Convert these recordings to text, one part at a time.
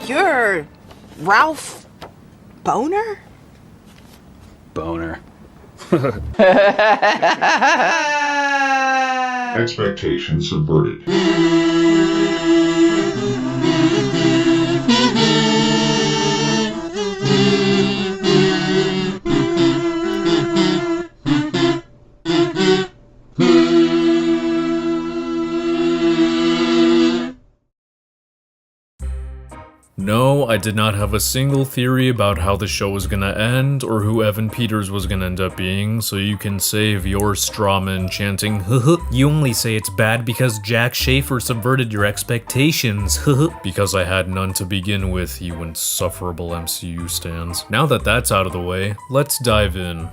You're Ralph Boner? Boner. Expectations subverted. No, I did not have a single theory about how the show was gonna end or who Evan Peters was gonna end up being, so you can save your strawman chanting, you only say it's bad because Jack Schaefer subverted your expectations, because I had none to begin with, you insufferable MCU stans. Now that that's out of the way, let's dive in.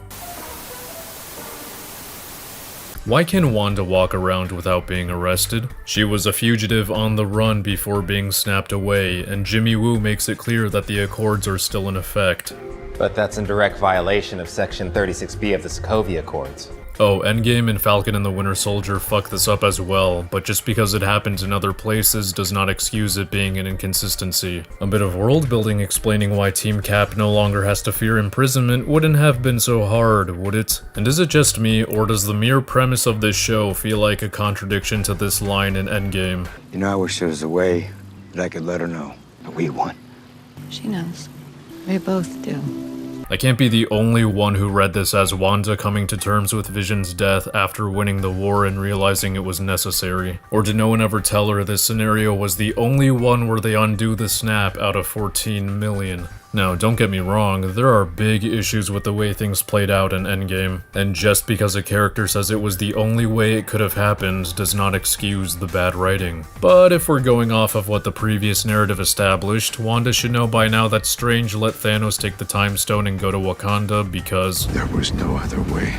Why can Wanda walk around without being arrested? She was a fugitive on the run before being snapped away, and Jimmy Woo makes it clear that the Accords are still in effect. But that's in direct violation of Section 36B of the Sokovia Accords. Oh, Endgame and Falcon and the Winter Soldier fuck this up as well, but just because it happens in other places does not excuse it being an inconsistency. A bit of world building explaining why Team Cap no longer has to fear imprisonment wouldn't have been so hard, would it? And is it just me, or does the mere premise of this show feel like a contradiction to this line in Endgame? You know, I wish there was a way that I could let her know that we won. She knows. We both do. I can't be the only one who read this as Wanda coming to terms with Vision's death after winning the war and realizing it was necessary. Or did no one ever tell her this scenario was the only one where they undo the snap out of 14 million? Now, don't get me wrong, there are big issues with the way things played out in Endgame, and just because a character says it was the only way it could have happened does not excuse the bad writing. But if we're going off of what the previous narrative established, Wanda should know by now that Strange let Thanos take the Time Stone and go to Wakanda because There was no other way.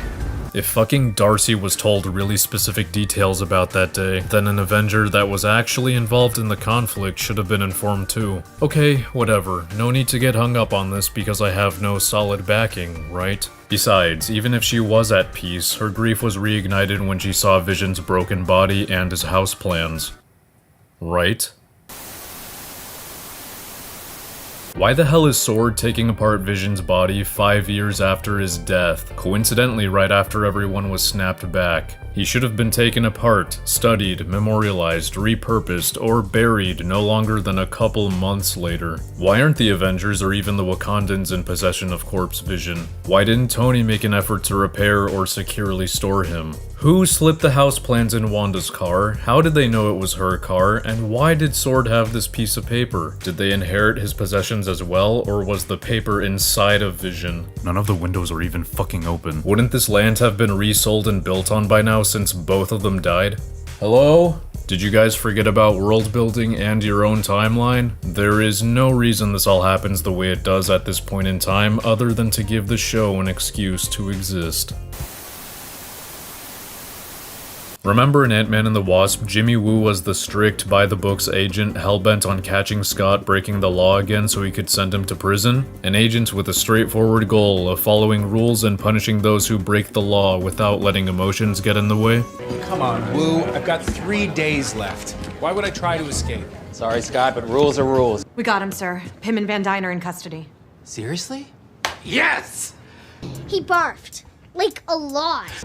if fucking Darcy was told really specific details about that day, then an Avenger that was actually involved in the conflict should have been informed too. Okay, whatever. No need to get hung up on this because I have no solid backing, right? Besides, even if she was at peace, her grief was reignited when she saw Vision's broken body and his house plans. Right? Why the hell is Sword taking apart Vision's body 5 years after his death, coincidentally right after everyone was snapped back? He should have been taken apart, studied, memorialized, repurposed, or buried no longer than a couple months later. Why aren't the Avengers or even the Wakandans in possession of Corpse Vision? Why didn't Tony make an effort to repair or securely store him? Who slipped the houseplans in Wanda's car? How did they know it was her car? And why did Sword have this piece of paper? Did they inherit his possessions as well, or was the paper inside of Vision? None of the windows are even fucking open. Wouldn't this land have been resold and built on by now since both of them died? Hello? Did you guys forget about world building and your own timeline? There is no reason this all happens the way it does at this point in time other than to give the show an excuse to exist. Remember in Ant-Man and the Wasp, Jimmy Woo was the strict by-the-books agent hell-bent on catching Scott breaking the law again so he could send him to prison? An agent with a straightforward goal of following rules and punishing those who break the law without letting emotions get in the way? Come on, Woo. I've got 3 days left. Why would I try to escape? Sorry, Scott, but rules are rules. We got him, sir. Pym and Van Dyne are in custody. Seriously? Yes! He barfed. Like a lot.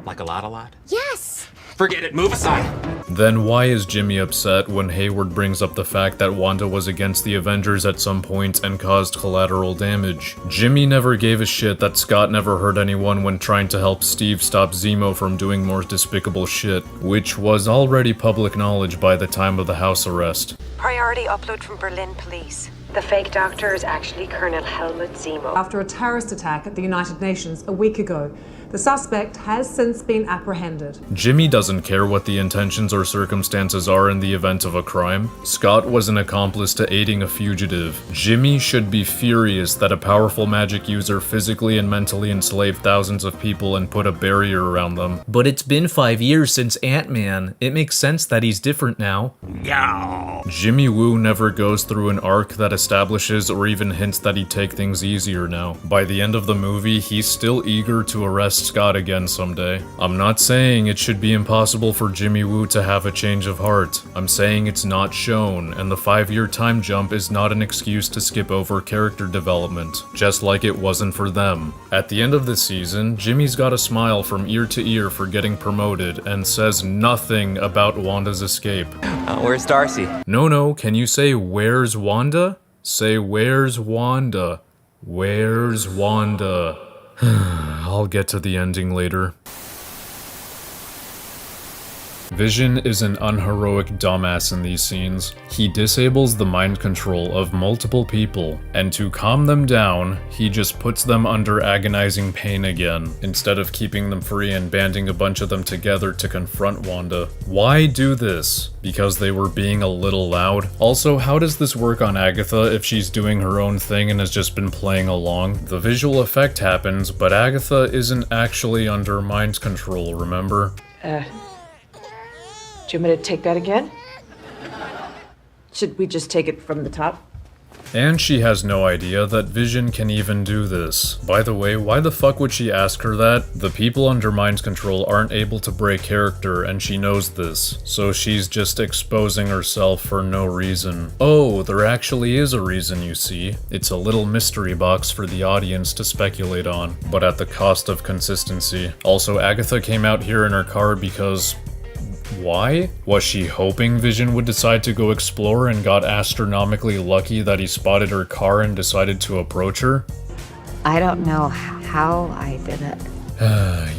Like a lot? Yes! Forget it, move aside! Then why is Jimmy upset when Hayward brings up the fact that Wanda was against the Avengers at some point and caused collateral damage? Jimmy never gave a shit that Scott never hurt anyone when trying to help Steve stop Zemo from doing more despicable shit, which was already public knowledge by the time of the house arrest. Priority upload from Berlin police. The fake doctor is actually Colonel Helmut Zemo. After a terrorist attack at the United Nations a week ago, the suspect has since been apprehended. Jimmy doesn't care what the intentions or circumstances are in the event of a crime. Scott was an accomplice to aiding a fugitive. Jimmy should be furious that a powerful magic user physically and mentally enslaved thousands of people and put a barrier around them. But it's been 5 years since Ant-Man. It makes sense that he's different now. Yeah. Jimmy Woo never goes through an arc that establishes or even hints that he'd take things easier now. By the end of the movie, he's still eager to arrest trust Scott again someday. I'm not saying it should be impossible for Jimmy Woo to have a change of heart. I'm saying it's not shown, and the 5-year time jump is not an excuse to skip over character development, just like it wasn't for them. At the end of the season, Jimmy's got a smile from ear to ear for getting promoted and says nothing about Wanda's escape. Where's Darcy? No, can you say where's Wanda? Say where's Wanda? Where's Wanda? I'll get to the ending later. Vision is an unheroic dumbass in these scenes. He disables the mind control of multiple people, and to calm them down, he just puts them under agonizing pain again, instead of keeping them free and banding a bunch of them together to confront Wanda. Why do this? Because they were being a little loud? Also, how does this work on Agatha if she's doing her own thing and has just been playing along? The visual effect happens, but Agatha isn't actually under mind control, remember? Do you want me to take that again? Should we just take it from the top? And she has no idea that Vision can even do this. By the way, why the fuck would she ask her that? The people under mind control aren't able to break character, and she knows this. So she's just exposing herself for no reason. Oh, there actually is a reason, you see. It's a little mystery box for the audience to speculate on, but at the cost of consistency. Also, Agatha came out here in her car because... why? Was she hoping Vision would decide to go explore and got astronomically lucky that he spotted her car and decided to approach her? I don't know how I did it.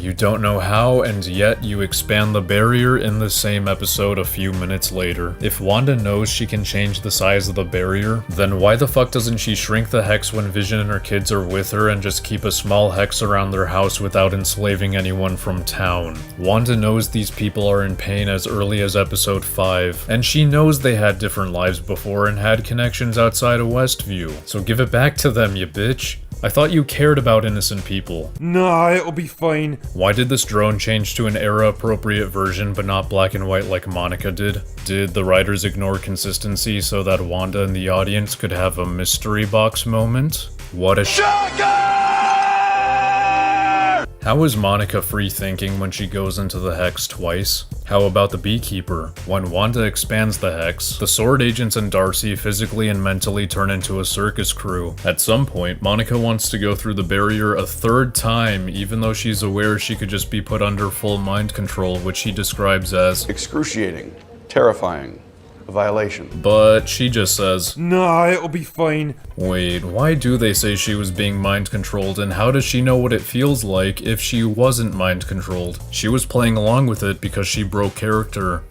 You don't know how, and yet you expand the barrier in the same episode a few minutes later. If Wanda knows she can change the size of the barrier, then why the fuck doesn't she shrink the hex when Vision and her kids are with her and just keep a small hex around their house without enslaving anyone from town? Wanda knows these people are in pain as early as episode 5, and she knows they had different lives before and had connections outside of Westview. So give it back to them, you bitch. I thought you cared about innocent people. Nah, it'll be fine. Why did this drone change to an era-appropriate version but not black and white like Monica did? Did the writers ignore consistency so that Wanda and the audience could have a mystery box moment? What a shocker! How is Monica free-thinking when she goes into the hex twice? How about the beekeeper? When Wanda expands the hex, the sword agents and Darcy physically and mentally turn into a circus crew. At some point, Monica wants to go through the barrier a 3rd time, even though she's aware she could just be put under full mind control, which she describes as excruciating, terrifying, a violation. But she just says, nah, it'll be fine. Wait, why do they say she was being mind controlled, and how does she know what it feels like if she wasn't mind controlled? She was playing along with it because she broke character.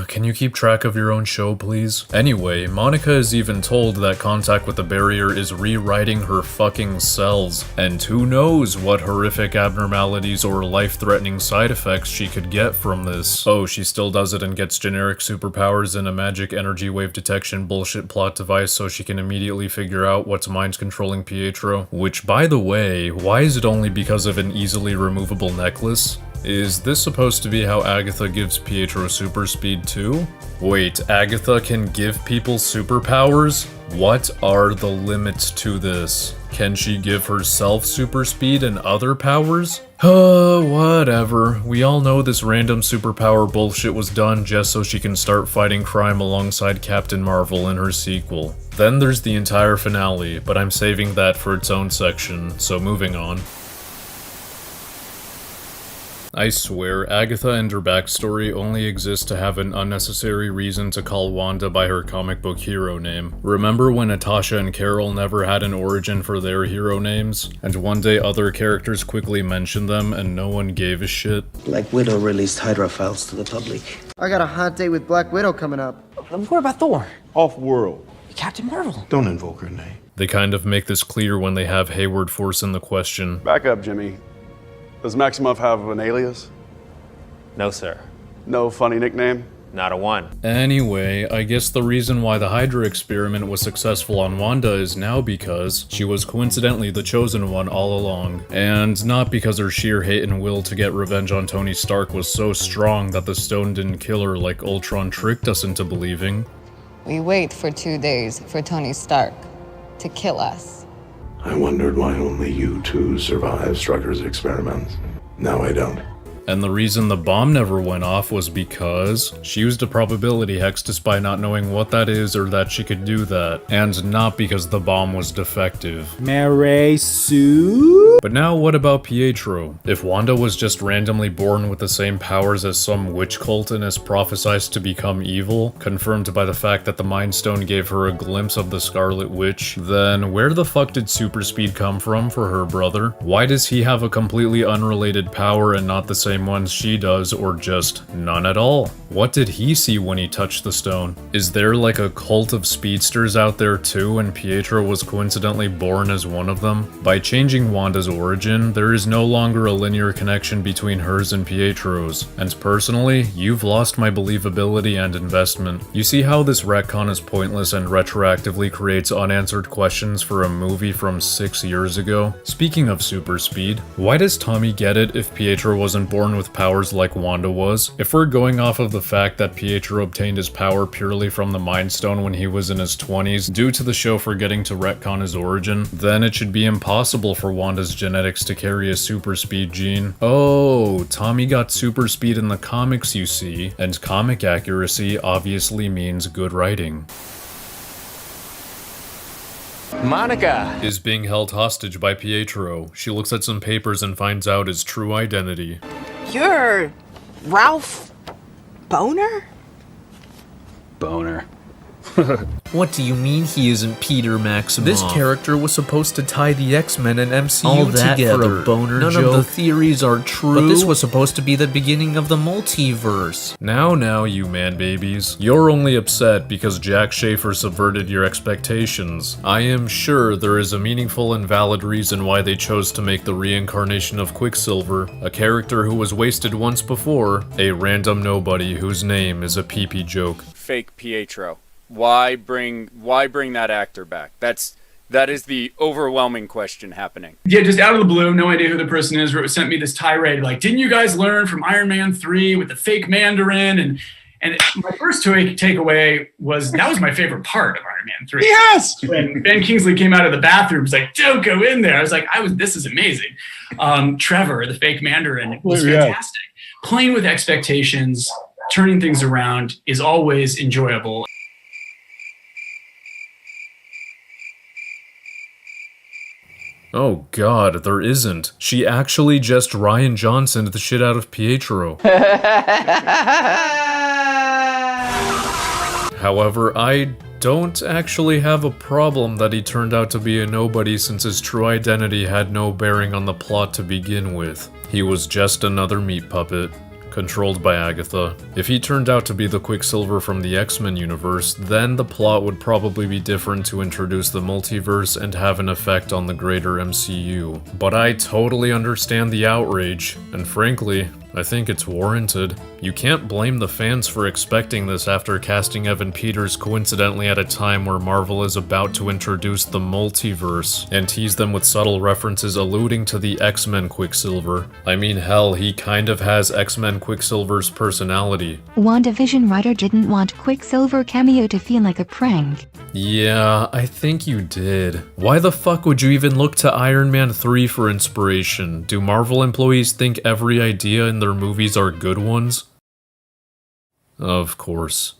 Can you keep track of your own show, please? Anyway, Monica is even told that contact with the barrier is rewriting her fucking cells, and who knows what horrific abnormalities or life-threatening side effects she could get from this. Oh, she still does it and gets generic superpowers and a magic energy wave detection bullshit plot device so she can immediately figure out what's mind-controlling Pietro. Which, by the way, why is it only because of an easily removable necklace? Is this supposed to be how Agatha gives Pietro super speed too? Wait, Agatha can give people superpowers? What are the limits to this? Can she give herself super speed and other powers? Whatever. We all know this random superpower bullshit was done just so she can start fighting crime alongside Captain Marvel in her sequel. Then there's the entire finale, but I'm saving that for its own section, so moving on. I swear, Agatha and her backstory only exist to have an unnecessary reason to call Wanda by her comic book hero name. Remember when Natasha and Carol never had an origin for their hero names? And one day other characters quickly mentioned them and no one gave a shit? Black Widow released Hydra files to the public. I got a hot date with Black Widow coming up. What about Thor? Off-world. Captain Marvel. Don't invoke her name. They kind of make this clear when they have Hayward Force in the question. Back up, Jimmy. Does Maximoff have an alias? No, sir. No funny nickname? Not a one. Anyway, I guess the reason why the Hydra experiment was successful on Wanda is now because she was coincidentally the chosen one all along. And not because her sheer hate and will to get revenge on Tony Stark was so strong that the stone didn't kill her like Ultron tricked us into believing. We wait for 2 days for Tony Stark to kill us. I wondered why only you two survived Strucker's experiments. No, I don't. And the reason the bomb never went off was because she used a probability hex despite not knowing what that is or that she could do that, and not because the bomb was defective. Mary Sue? But now what about Pietro? If Wanda was just randomly born with the same powers as some witch cult and is prophesized to become evil, confirmed by the fact that the Mind Stone gave her a glimpse of the Scarlet Witch, then where the fuck did super speed come from for her brother? Why does he have a completely unrelated power and not the same ones she does, or just none at all? What did he see when he touched the stone? Is there like a cult of speedsters out there too, and Pietro was coincidentally born as one of them? By changing Wanda's origin, there is no longer a linear connection between hers and Pietro's, and personally, you've lost my believability and investment. You see how this retcon is pointless and retroactively creates unanswered questions for a movie from 6 years ago? Speaking of super speed, why does Tommy get it if Pietro wasn't born with powers like Wanda was? If we're going off of the fact that Pietro obtained his power purely from the Mind Stone when he was in his 20s due to the show forgetting to retcon his origin, then it should be impossible for Wanda's genetics to carry a super speed gene. Oh, Tommy got super speed in the comics, you see, and comic accuracy obviously means good writing. Monica is being held hostage by Pietro. She looks at some papers and finds out his true identity. You're Ralph Boner? Boner. What do you mean he isn't Peter Maximoff? This character was supposed to tie the X-Men and MCU all that together. For a boner None joke? of the theories are true. But this was supposed to be the beginning of the multiverse. Now, you man babies. You're only upset because Jack Schaefer subverted your expectations. I am sure there is a meaningful and valid reason why they chose to make the reincarnation of Quicksilver, a character who was wasted once before, a random nobody whose name is a pee-pee joke. Fake Pietro. Why bring that actor back? That is the overwhelming question happening. Yeah, just out of the blue, no idea who the person is, sent me this tirade like, didn't you guys learn from Iron Man 3 with the fake Mandarin? And my first takeaway was that was my favorite part of Iron Man 3. Yes! When Ben Kingsley came out of the bathroom, he's like, don't go in there. I was like, this is amazing. Trevor, the fake Mandarin, was fantastic. Playing with expectations, turning things around is always enjoyable. Oh god, there isn't. She actually just Rian Johnsoned the shit out of Pietro. However, I don't actually have a problem that he turned out to be a nobody since his true identity had no bearing on the plot to begin with. He was just another meat puppet, controlled by Agatha. If he turned out to be the Quicksilver from the X-Men universe, then the plot would probably be different to introduce the multiverse and have an effect on the greater MCU. But I totally understand the outrage, and frankly, I think it's warranted. You can't blame the fans for expecting this after casting Evan Peters coincidentally at a time where Marvel is about to introduce the multiverse, and tease them with subtle references alluding to the X-Men Quicksilver. I mean, hell, he kind of has X-Men Quicksilver's personality. WandaVision writer didn't want Quicksilver cameo to feel like a prank. Yeah, I think you did. Why the fuck would you even look to Iron Man 3 for inspiration? Do Marvel employees think every idea in their movies are good ones? Of course.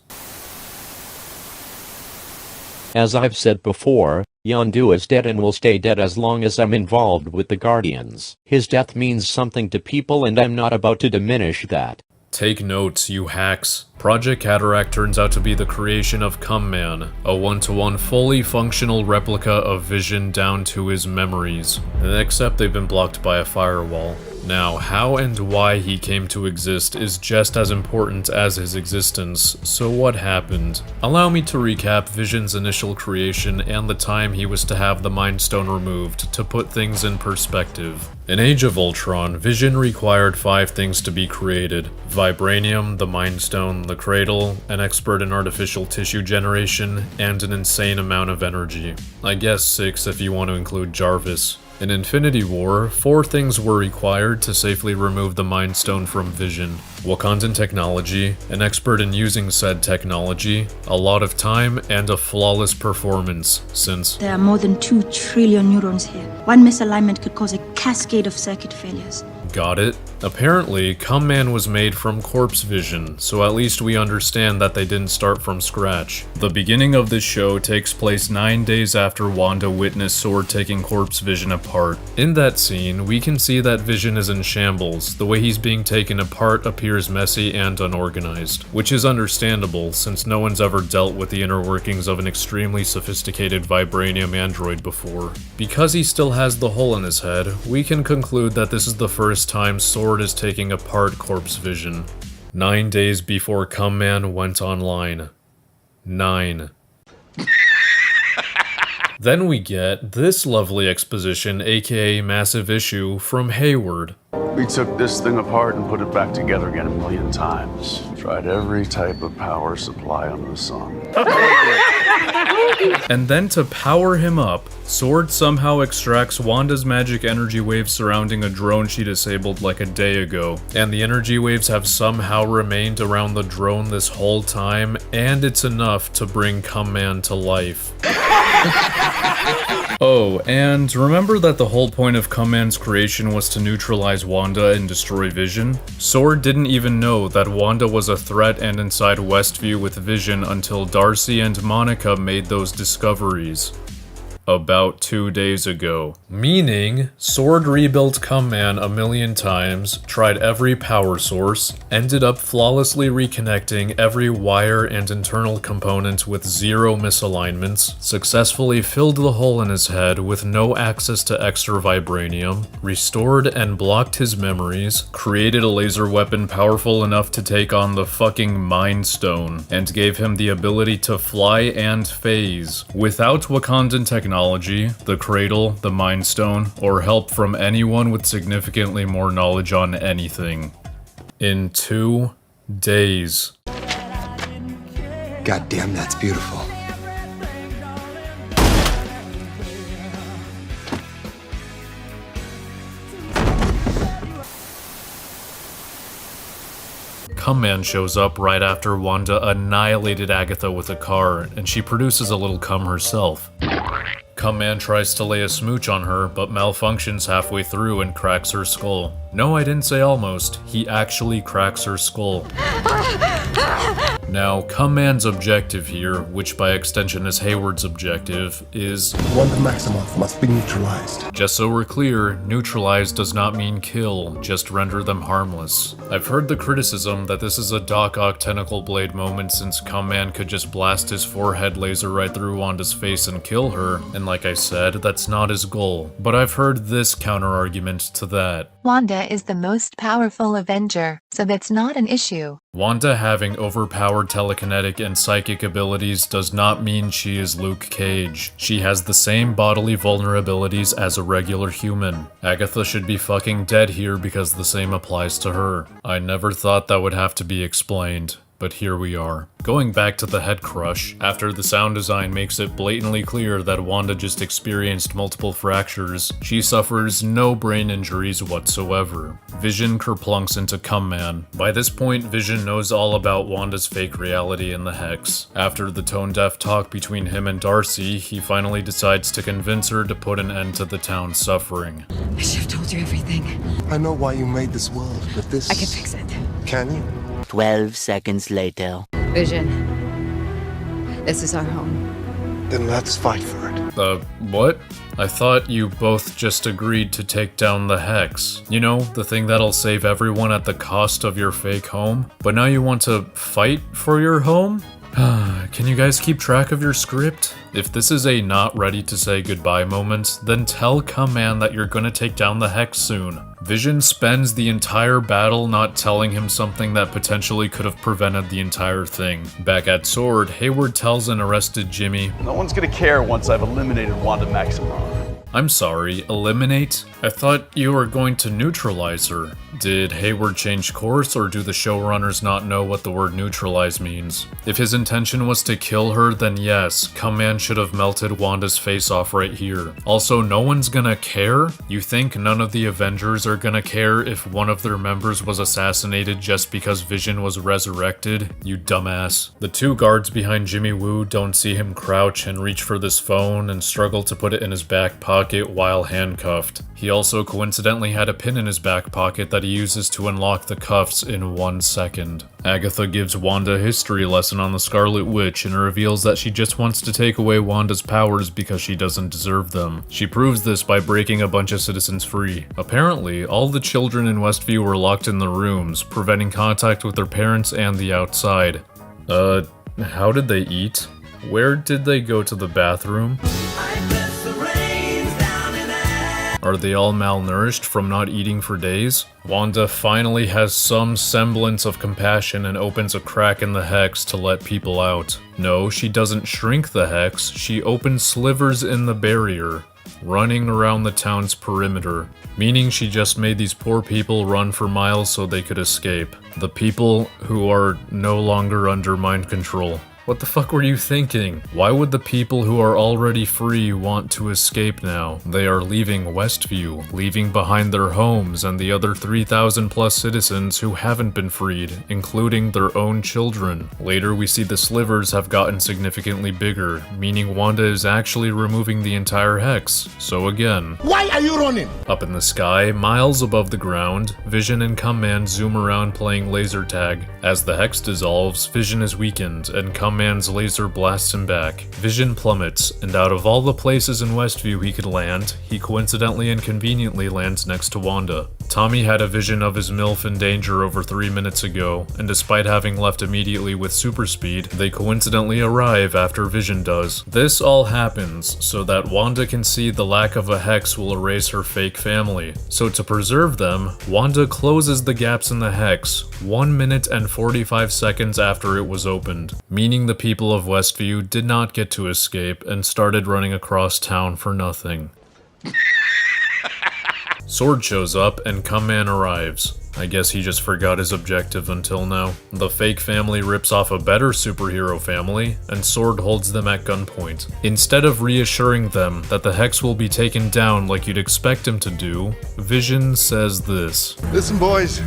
As I've said before, Yondu is dead and will stay dead as long as I'm involved with the Guardians. His death means something to people and I'm not about to diminish that. Take notes, you hacks. Project Cataract turns out to be the creation of Cumman, a one-to-one fully functional replica of Vision down to his memories, except they've been blocked by a firewall. Now, how and why he came to exist is just as important as his existence, so what happened? Allow me to recap Vision's initial creation and the time he was to have the Mind Stone removed to put things in perspective. In Age of Ultron, Vision required 5 things to be created: Vibranium, the Mind Stone, the Cradle, an expert in artificial tissue generation, and an insane amount of energy. I guess 6 if you want to include Jarvis. In Infinity War, 4 things were required to safely remove the Mind Stone from Vision: Wakandan technology, an expert in using said technology, a lot of time, and a flawless performance, since there are more than 2 trillion neurons here. One misalignment could cause a cascade of circuit failures. Got it? Apparently, Cum-Man was made from corpse vision, so at least we understand that they didn't start from scratch. The beginning of this show takes place 9 days after Wanda witnessed Sword taking corpse vision apart. In that scene, we can see that Vision is in shambles. The way he's being taken apart appears messy and unorganized, which is understandable since no one's ever dealt with the inner workings of an extremely sophisticated vibranium android before. Because he still has the hole in his head, we can conclude that this is the first time Sword is taking apart corpse vision. 9 days before Cum-Man went online. 9. Then we get this lovely exposition, aka massive issue, from Hayward. We took this thing apart and put it back together again 1,000,000 times. Tried every type of power supply under the sun. And then to power him up, Sword somehow extracts Wanda's magic energy waves surrounding a drone she disabled like a day ago. And the energy waves have somehow remained around the drone this whole time, and it's enough to bring Cum-Man to life. Oh, and remember that the whole point of Cum-Man's creation was to neutralize Wanda and destroy Vision? Sword didn't even know that Wanda was a threat and inside Westview with Vision until Darcy and Monica made those discoveries. About 2 days ago. Meaning, Sword rebuilt Cum-Man 1,000,000 times, tried every power source, ended up flawlessly reconnecting every wire and internal component with 0 misalignments, successfully filled the hole in his head with no access to extra vibranium, restored and blocked his memories, created a laser weapon powerful enough to take on the fucking Mind Stone, and gave him the ability to fly and phase. Without Wakandan technology, the Cradle, the Mind Stone, or help from anyone with significantly more knowledge on anything. In 2 days. Goddamn, that's beautiful. Cum-Man shows up right after Wanda annihilated Agatha with a car, and she produces a little cum herself. Cum-Man tries to lay a smooch on her, but malfunctions halfway through and cracks her skull. No, I didn't say almost. He actually cracks her skull. Now, Cum-Man's objective here, which by extension is Hayward's objective, is Wanda Maximoff must be neutralized. Just so we're clear, neutralize does not mean kill, just render them harmless. I've heard the criticism that this is a Doc Ock tentacle blade moment since Cum-Man could just blast his forehead laser right through Wanda's face and kill her, and like I said, that's not his goal. But I've heard this counter-argument to that. Wanda is the most powerful Avenger, so that's not an issue. Wanda having overpowered telekinetic and psychic abilities does not mean she is Luke Cage. She has the same bodily vulnerabilities as a regular human. Agatha should be fucking dead here because the same applies to her. I never thought that would have to be explained, but here we are. Going back to the head crush, after the sound design makes it blatantly clear that Wanda just experienced multiple fractures, she suffers no brain injuries whatsoever. Vision kerplunks into Cum-Man. By this point, Vision knows all about Wanda's fake reality in the Hex. After the tone-deaf talk between him and Darcy, he finally decides to convince her to put an end to the town's suffering. I should have told you everything. I know why you made this world, but this... I can fix it. Can you? 12 seconds later. Vision. This is our home. Then let's fight for it. What? I thought you both just agreed to take down the Hex. You know, the thing that'll save everyone at the cost of your fake home? But now you want to fight for your home? Can you guys keep track of your script? If this is a not ready to say goodbye moment, then tell Cum-Man that you're gonna take down the Hex soon. Vision spends the entire battle not telling him something that potentially could have prevented the entire thing. Back at Sword, Hayward tells an arrested Jimmy, No one's gonna care once I've eliminated Wanda Maximoff. I'm sorry, eliminate? I thought you were going to neutralize her. Did Hayward change course, or do the showrunners not know what the word neutralize means? If his intention was to kill her, then yes, Cum-Man should have melted Wanda's face off right here. Also, no one's gonna care? You think none of the Avengers are gonna care if one of their members was assassinated just because Vision was resurrected? You dumbass. The two guards behind Jimmy Woo don't see him crouch and reach for this phone and struggle to put it in his back pocket pocket while handcuffed. He also coincidentally had a pin in his back pocket that he uses to unlock the cuffs in 1 second. Agatha gives Wanda a history lesson on the Scarlet Witch and reveals that she just wants to take away Wanda's powers because she doesn't deserve them. She proves this by breaking a bunch of citizens free. Apparently, all the children in Westview were locked in the rooms, preventing contact with their parents and the outside. How did they eat? Where did they go to the bathroom? Are they all malnourished from not eating for days? Wanda finally has some semblance of compassion and opens a crack in the hex to let people out. No, she doesn't shrink the hex, she opens slivers in the barrier, running around the town's perimeter. Meaning she just made these poor people run for miles so they could escape. The people who are no longer under mind control. What the fuck were you thinking? Why would the people who are already free want to escape now? They are leaving Westview, leaving behind their homes and the other 3,000 plus citizens who haven't been freed, including their own children. Later we see the slivers have gotten significantly bigger, meaning Wanda is actually removing the entire hex. So again, why are you running? Up in the sky, miles above the ground, Vision and Cumman zoom around playing laser tag. As the hex dissolves, Vision is weakened and Cumman's laser blasts him back. Vision plummets, and out of all the places in Westview he could land, he coincidentally and conveniently lands next to Wanda. Tommy had a vision of his MILF in danger over 3 minutes ago, and despite having left immediately with super speed, they coincidentally arrive after Vision does. This all happens so that Wanda can see the lack of a hex will erase her fake family. So to preserve them, Wanda closes the gaps in the hex 1 minute and 45 seconds after it was opened, meaning the people of Westview did not get to escape and started running across town for nothing. Sword shows up and Cumman arrives. I guess he just forgot his objective until now. The fake family rips off a better superhero family, and Sword holds them at gunpoint. Instead of reassuring them that the hex will be taken down like you'd expect him to do, Vision says this. Listen, boys.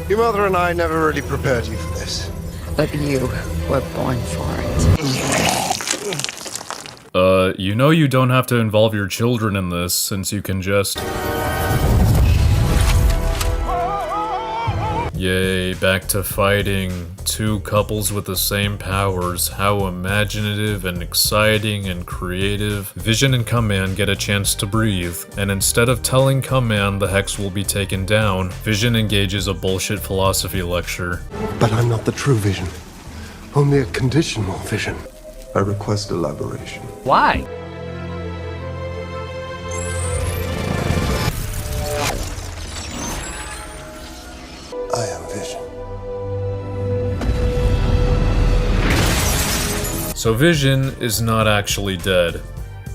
Your mother and I never really prepared you for this. But you were born for it. You know you don't have to involve your children in this, since you can just... Yay, back to fighting. Two couples with the same powers. How imaginative and exciting and creative. Vision and Cumman get a chance to breathe, and instead of telling Cumman the hex will be taken down, Vision engages a bullshit philosophy lecture. But I'm not the true Vision. Only a conditional Vision. I request elaboration. Why? I am Vision. So Vision is not actually dead.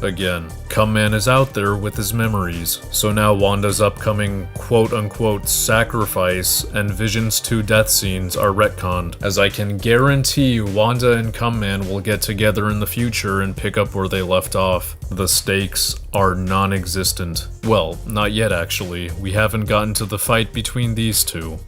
Again, Cumman is out there with his memories, so now Wanda's upcoming quote-unquote sacrifice and Vision's 2 death scenes are retconned, as I can guarantee Wanda and Cumman will get together in the future and pick up where they left off. The stakes are non-existent. Well, not yet actually, we haven't gotten to the fight between these two.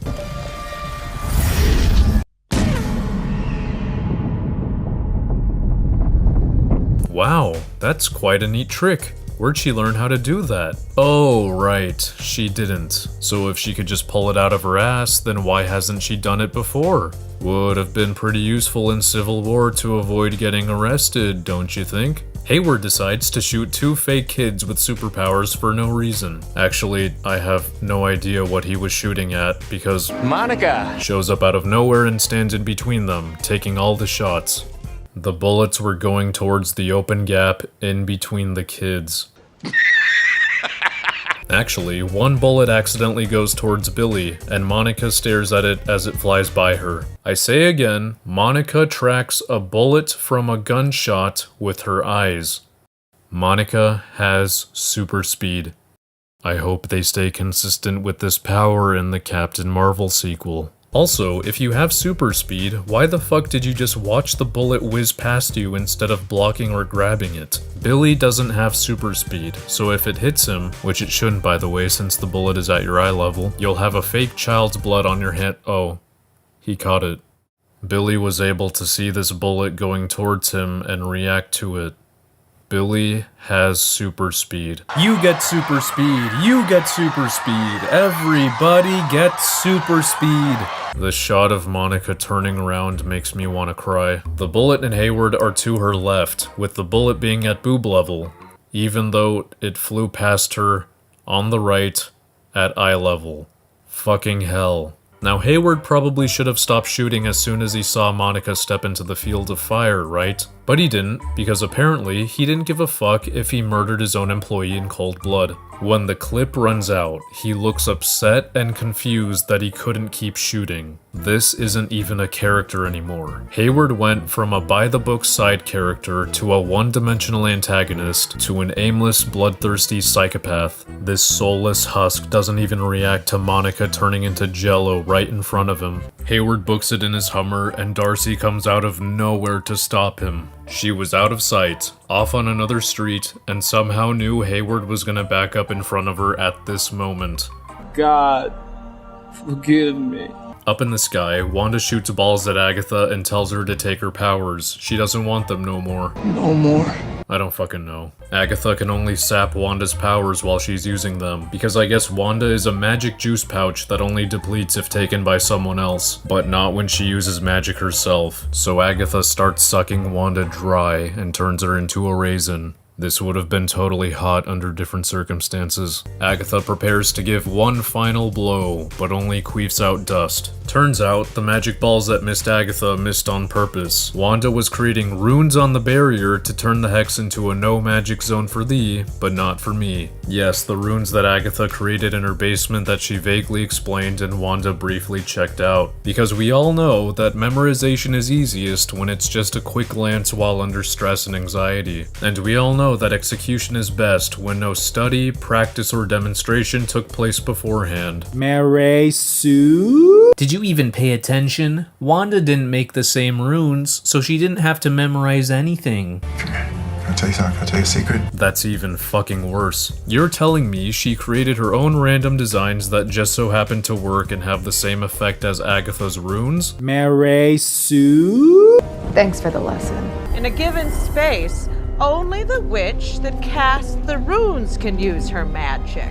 Wow, that's quite a neat trick. Where'd she learn how to do that? Oh, right, she didn't. So if she could just pull it out of her ass, then why hasn't she done it before? Would have been pretty useful in Civil War to avoid getting arrested, don't you think? Hayward decides to shoot 2 fake kids with superpowers for no reason. Actually, I have no idea what he was shooting at, because Monica shows up out of nowhere and stands in between them, taking all the shots. The bullets were going towards the open gap in between the kids. Actually, one bullet accidentally goes towards Billy, and Monica stares at it as it flies by her. I say again, Monica tracks a bullet from a gunshot with her eyes. Monica has super speed. I hope they stay consistent with this power in the Captain Marvel sequel. Also, if you have super speed, why the fuck did you just watch the bullet whiz past you instead of blocking or grabbing it? Billy doesn't have super speed, so if it hits him, which it shouldn't by the way since the bullet is at your eye level, you'll have a fake child's blood on your hand. Oh, he caught it. Billy was able to see this bullet going towards him and react to it. Billy has super speed. You get super speed. You get super speed. Everybody gets super speed. The shot of Monica turning around makes me want to cry. The bullet and Hayward are to her left, with the bullet being at boob level, even though it flew past her on the right at eye level. Fucking hell. Now, Hayward probably should have stopped shooting as soon as he saw Monica step into the field of fire, right? But he didn't, because apparently he didn't give a fuck if he murdered his own employee in cold blood. When the clip runs out, he looks upset and confused that he couldn't keep shooting. This isn't even a character anymore. Hayward went from a by-the-book side character to a one-dimensional antagonist to an aimless, bloodthirsty psychopath. This soulless husk doesn't even react to Monica turning into Jello right in front of him. Hayward books it in his Hummer, and Darcy comes out of nowhere to stop him. She was out of sight, off on another street, and somehow knew Hayward was gonna back up in front of her at this moment. God, forgive me. Up in the sky, Wanda shoots balls at Agatha and tells her to take her powers. She doesn't want them no more. No more. I don't fucking know. Agatha can only sap Wanda's powers while she's using them, because I guess Wanda is a magic juice pouch that only depletes if taken by someone else, but not when she uses magic herself. So Agatha starts sucking Wanda dry and turns her into a raisin. This would have been totally hot under different circumstances. Agatha prepares to give one final blow, but only queefs out dust. Turns out, the magic balls that missed Agatha missed on purpose. Wanda was creating runes on the barrier to turn the hex into a no magic zone for thee, but not for me. Yes, the runes that Agatha created in her basement that she vaguely explained and Wanda briefly checked out. Because we all know that memorization is easiest when it's just a quick glance while under stress and anxiety. And we all know that execution is best when no study, practice, or demonstration took place beforehand. Mary Sue? Did you even pay attention? Wanda didn't make the same runes, so she didn't have to memorize anything. Can I tell you something? Can I tell you a secret? That's even fucking worse. You're telling me she created her own random designs that just so happen to work and have the same effect as Agatha's runes? Mary Sue? Thanks for the lesson. In a given space, only the witch that casts the runes can use her magic.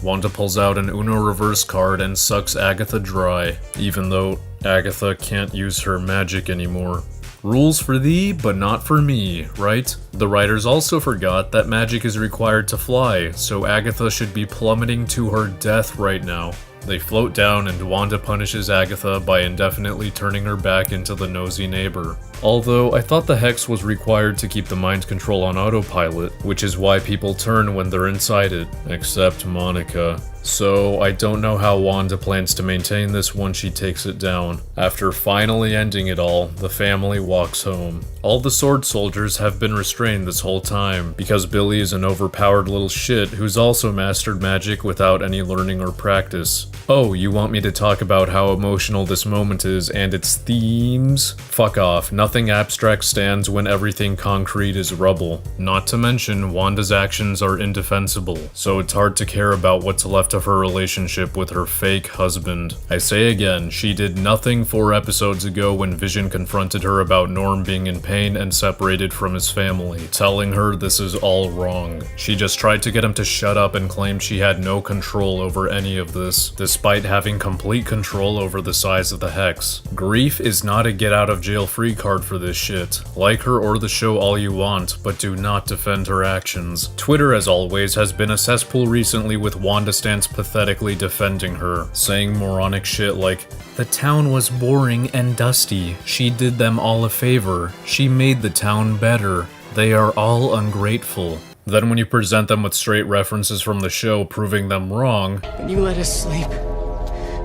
Wanda pulls out an Uno reverse card and sucks Agatha dry, even though Agatha can't use her magic anymore. Rules for thee, but not for me, right? The writers also forgot that magic is required to fly, so Agatha should be plummeting to her death right now. They float down and Wanda punishes Agatha by indefinitely turning her back into the nosy neighbor. Although, I thought the hex was required to keep the mind control on autopilot, which is why people turn when they're inside it, except Monica. So, I don't know how Wanda plans to maintain this once she takes it down. After finally ending it all, the family walks home. All the sword soldiers have been restrained this whole time, because Billy is an overpowered little shit who's also mastered magic without any learning or practice. Oh, you want me to talk about how emotional this moment is and its themes? Fuck off, nothing abstract stands when everything concrete is rubble. Not to mention, Wanda's actions are indefensible, so it's hard to care about what's left of her relationship with her fake husband. I say again, she did nothing 4 episodes ago when Vision confronted her about Norm being in pain and separated from his family, telling her this is all wrong. She just tried to get him to shut up and claimed she had no control over any of this, despite having complete control over the size of the hex. Grief is not a get-out-of-jail-free card for this shit. Like her or the show all you want, but do not defend her actions. Twitter, as always, has been a cesspool recently with Wanda Stance pathetically defending her, saying moronic shit like, "The town was boring and dusty. She did them all a favor. She made the town better. They are all ungrateful." Then when you present them with straight references from the show proving them wrong, "When you let us sleep,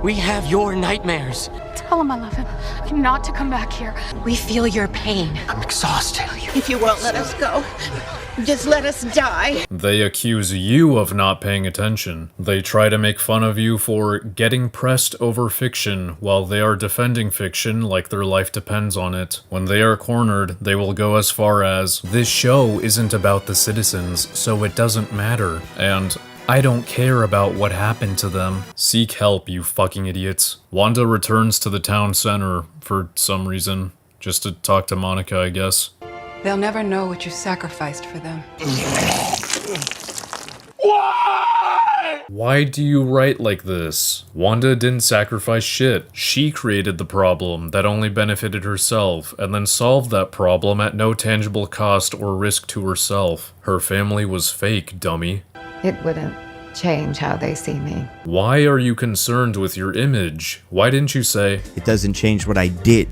we have your nightmares." Tell him I love him, not to come back here. We feel your pain. I'm exhausted. If you won't let us go, just let us die. they accuse you of not paying attention. They try to make fun of you for getting pressed over fiction while they are defending fiction like their life depends on it. When they are cornered, they will go as far as, "This show isn't about the citizens, so it doesn't matter," and "I don't care about what happened to them." Seek help, you fucking idiots. Wanda returns to the town center for some reason, just to talk to Monica, I guess. They'll never know what you sacrificed for them. Why do you write like this? Wanda didn't sacrifice shit. She created the problem that only benefited herself, and then solved that problem at no tangible cost or risk to herself. Her family was fake, dummy. It wouldn't change how they see me. Why are you concerned with your image? Why didn't you say, "It doesn't change what I did"?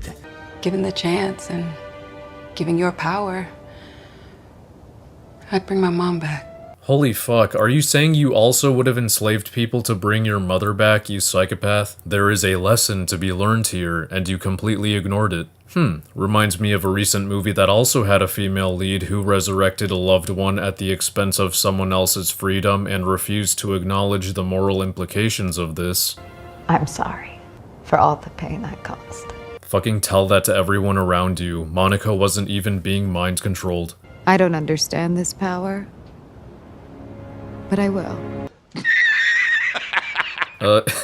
Given the chance and giving your power, I'd bring my mom back. holy fuck, are you saying you also would have enslaved people to bring your mother back, you psychopath? There is a lesson to be learned here, and you completely ignored it. Reminds me of a recent movie that also had a female lead who resurrected a loved one at the expense of someone else's freedom and refused to acknowledge the moral implications of this. I'm sorry for all the pain I caused. Fucking tell that to everyone around you. Monica wasn't even being mind controlled. I don't understand this power, but I will.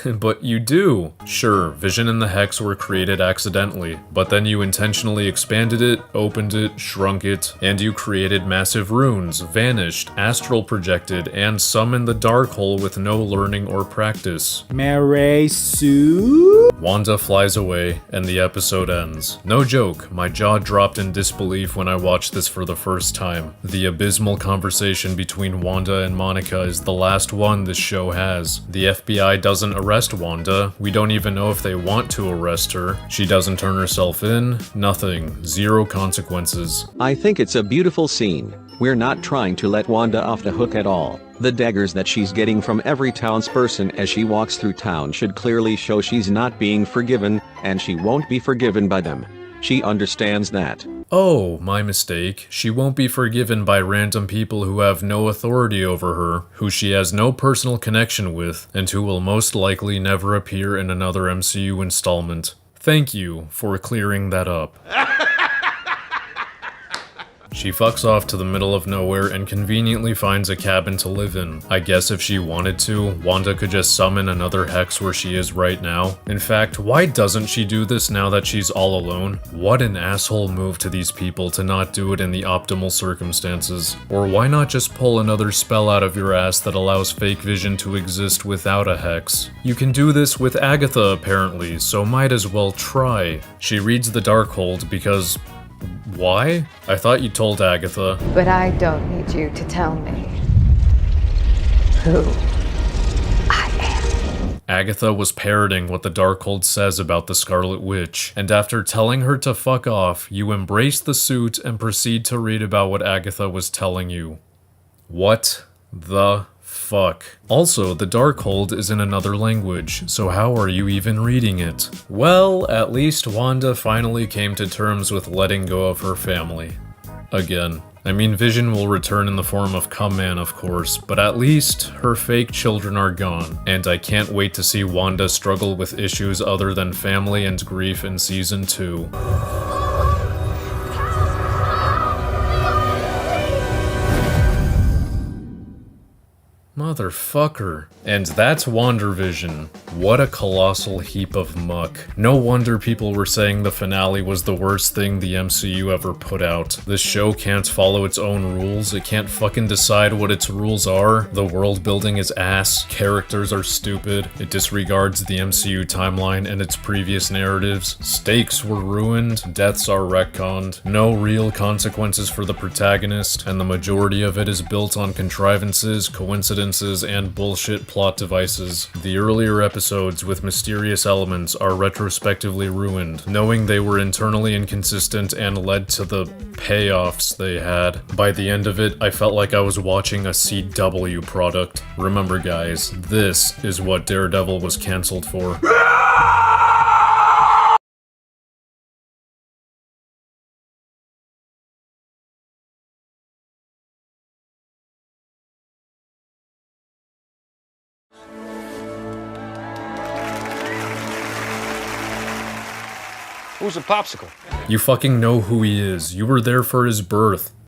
But you do. Sure, Vision and the Hex were created accidentally, but then you intentionally expanded it, opened it, shrunk it, and you created massive runes, vanished, astral projected, and summoned the dark hole with no learning or practice. Mary Sue? Wanda flies away, and the episode ends. No joke, my jaw dropped in disbelief when I watched this for the first time. The abysmal conversation between Wanda and Monica is the last one this show has. The FBI doesn't arrest Wanda. We don't even know if they want to arrest her. She doesn't turn herself in. Nothing. Zero consequences. I think it's a beautiful scene. We're not trying to let Wanda off the hook at all. The daggers that she's getting from every townsperson as she walks through town should clearly show she's not being forgiven, and she won't be forgiven by them. She understands that. Oh, my mistake. She won't be forgiven by random people who have no authority over her, who she has no personal connection with, and who will most likely never appear in another MCU installment. Thank you for clearing that up. She fucks off to the middle of nowhere and conveniently finds a cabin to live in. I guess if she wanted to, Wanda could just summon another Hex where she is right now. In fact, why doesn't she do this now that she's all alone? What an asshole move to these people to not do it in the optimal circumstances. Or why not just pull another spell out of your ass that allows fake Vision to exist without a Hex? You can do this with Agatha apparently, so might as well try. She reads the Darkhold because... why? I thought you told Agatha. But I don't need you to tell me who I am. Agatha was parroting what the Darkhold says about the Scarlet Witch, and after telling her to fuck off, you embrace the suit and proceed to read about what Agatha was telling you. What the fuck? Also, the Darkhold is in another language, so how are you even reading it? Well, at least Wanda finally came to terms with letting go of her family. Again. I mean, Vision will return in the form of Cum-Man, of course, but at least her fake children are gone, and I can't wait to see Wanda struggle with issues other than family and grief in Season 2. Motherfucker. And that's WandaVision. What a colossal heap of muck. No wonder people were saying the finale was the worst thing the MCU ever put out. This show can't follow its own rules, it can't fucking decide what its rules are, the world building is ass, characters are stupid, it disregards the MCU timeline and its previous narratives, stakes were ruined, deaths are retconned, no real consequences for the protagonist, and the majority of it is built on contrivances, coincidences, and bullshit plot devices. The earlier episodes with mysterious elements are retrospectively ruined, knowing they were internally inconsistent and led to the payoffs they had. By the end of it, I felt like I was watching a CW product. Remember guys, this is what Daredevil was cancelled for. Who's a popsicle? You fucking know who he is. You were there for his birth.